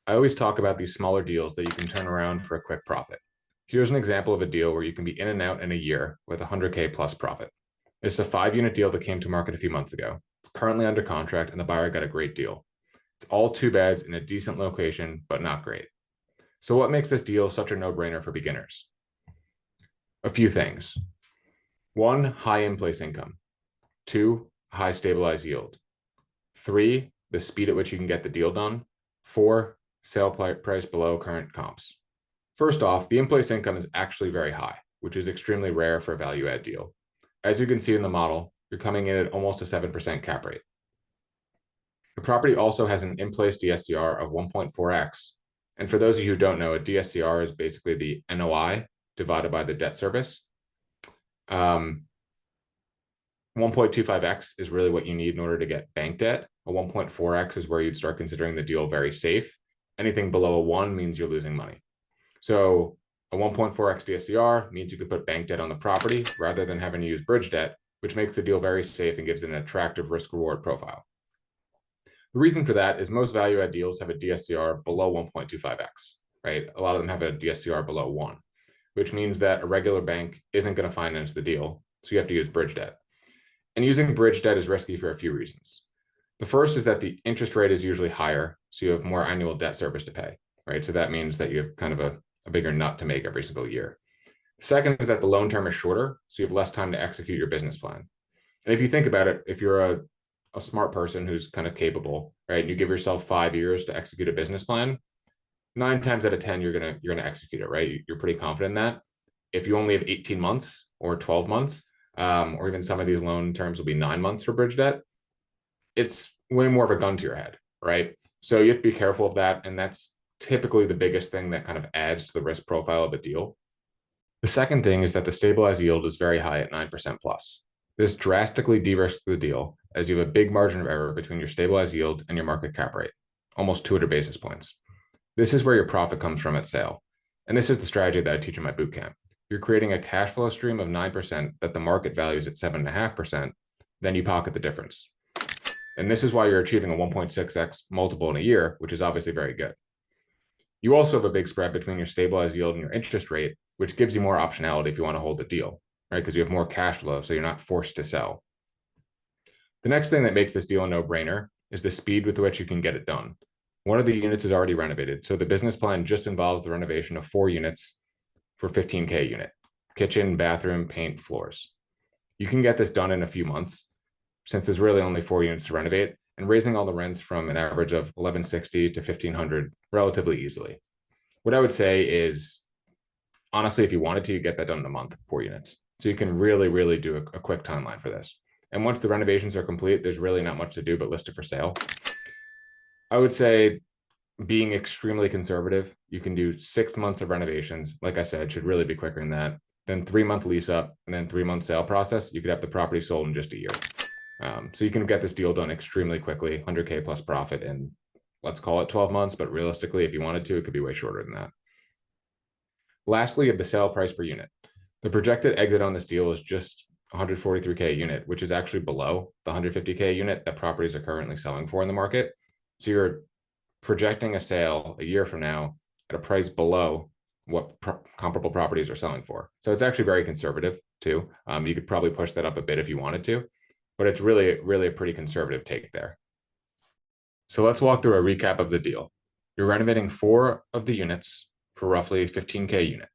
I always talk about these smaller deals that you can turn around for a quick profit. Here's an example of a deal where you can be in and out in a year with 100K plus profit. This is a 5-unit deal that came to market a few months ago. It's currently under contract and the buyer got a great deal. It's all 2 beds in a decent location, but not great. So what makes this deal such a no-brainer for beginners? A few things. 1, high in-place income. 2, high stabilized yield. 3, the speed at which you can get the deal done. 4, sale price below current comps. First off, the in-place income is actually very high, which is extremely rare for a value add deal. As you can see in the model, you're coming in at almost a 7% cap rate. The property also has an in-place DSCR of 1.4x. And for those of you who don't know, a DSCR is basically the NOI divided by the debt service. 1.25x is really what you need in order to get bank debt. A 1.4x is where you'd start considering the deal very safe. Anything below a 1 means you're losing money. So a 1.4x DSCR means you could put bank debt on the property rather than having to use bridge debt, which makes the deal very safe and gives it an attractive risk-reward profile. The reason for that is most value add deals have a DSCR below 1.25x, right? A lot of them have a DSCR below 1, which means that a regular bank isn't going to finance the deal, so you have to use bridge debt. And using bridge debt is risky for a few reasons. The first is that the interest rate is usually higher, so you have more annual debt service to pay, right? So that means that you have kind of a bigger nut to make every single year. Second is that the loan term is shorter, so you have less time to execute your business plan. And if you think about it, if you're a smart person who's kind of capable, right, and you give yourself 5 years to execute a business plan, 9 times out of 10, you're gonna execute it, right? You're pretty confident in that. If you only have 18 months or 12 months, or even some of these loan terms will be 9 months for bridge debt, it's way more of a gun to your head, right? So you have to be careful of that. And that's typically the biggest thing that kind of adds to the risk profile of a deal. The second thing is that the stabilized yield is very high at 9% plus. This drastically de-risks the deal as you have a big margin of error between your stabilized yield and your market cap rate, almost 200 basis points. This is where your profit comes from at sale. And this is the strategy that I teach in my bootcamp. You're creating a cash flow stream of 9% that the market values at 7.5%, then you pocket the difference. And this is why you're achieving a 1.6x multiple in a year, which is obviously very good. You also have a big spread between your stabilized yield and your interest rate, which gives you more optionality if you want to hold the deal, right? Because you have more cash flow, so you're not forced to sell. The next thing that makes this deal a no-brainer is the speed with which you can get it done. One of the units is already renovated, so the business plan just involves the renovation of 4 units for 15K a unit: kitchen, bathroom, paint, floors. You can get this done in a few months, since there's really only 4 units to renovate, and raising all the rents from an average of $1,160 to $1,500 relatively easily. What I would say is, honestly, if you wanted to, you get that done in a month, 4 units. So you can really do a quick timeline for this. And once the renovations are complete, there's really not much to do but list it for sale. I would say being extremely conservative, you can do 6 months of renovations. Like I said, should really be quicker than that. Then 3-month lease up, and then 3-month sale process. You could have the property sold in just a year. So you can get this deal done extremely quickly, 100K plus profit in, let's call it 12 months, but realistically, if you wanted to, it could be way shorter than that. Lastly, of the sale price per unit. The projected exit on this deal is just 143K a unit, which is actually below the 150K unit that properties are currently selling for in the market. So you're projecting a sale a year from now at a price below what comparable properties are selling for. So it's actually very conservative too. You could probably push that up a bit if you wanted to, but it's really a pretty conservative take there. So let's walk through a recap of the deal. You're renovating 4 of the units for roughly 15K a unit.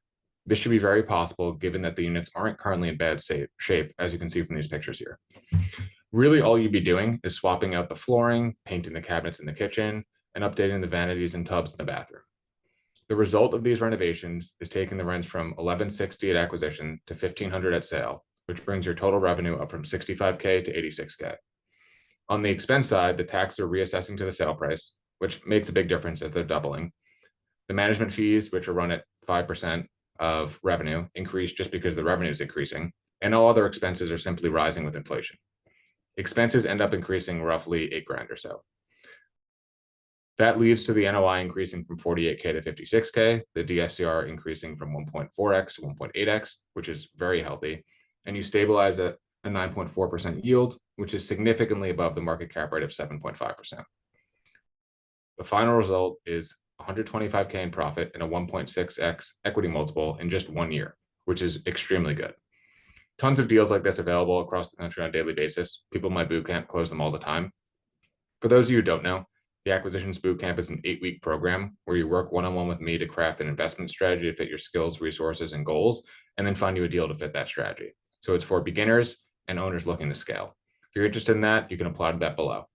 This should be very possible given that the units aren't currently in bad shape, as you can see from these pictures here. Really, all you'd be doing is swapping out the flooring, painting the cabinets in the kitchen, and updating the vanities and tubs in the bathroom. The result of these renovations is taking the rents from $1,160 at acquisition to $1,500 at sale, which brings your total revenue up from $65K to $86K. On the expense side, the taxes are reassessing to the sale price, which makes a big difference as they're doubling. The management fees, which are run at 5% of revenue, increase just because the revenue is increasing, and all other expenses are simply rising with inflation. Expenses end up increasing roughly $8,000 or so. That leads to the NOI increasing from 48K to 56K, the DSCR increasing from 1.4x to 1.8x, which is very healthy, and you stabilize at a 9.4% yield, which is significantly above the market cap rate of 7.5%. The final result is 125K in profit and a 1.6x equity multiple in just 1 year, which is extremely good. Tons of deals like this available across the country on a daily basis. People in my bootcamp close them all the time. For those of you who don't know, the Acquisitions Bootcamp is an 8-week program where you work one-on-one with me to craft an investment strategy to fit your skills, resources, and goals, and then find you a deal to fit that strategy. So it's for beginners and owners looking to scale. If you're interested in that, you can apply to that below.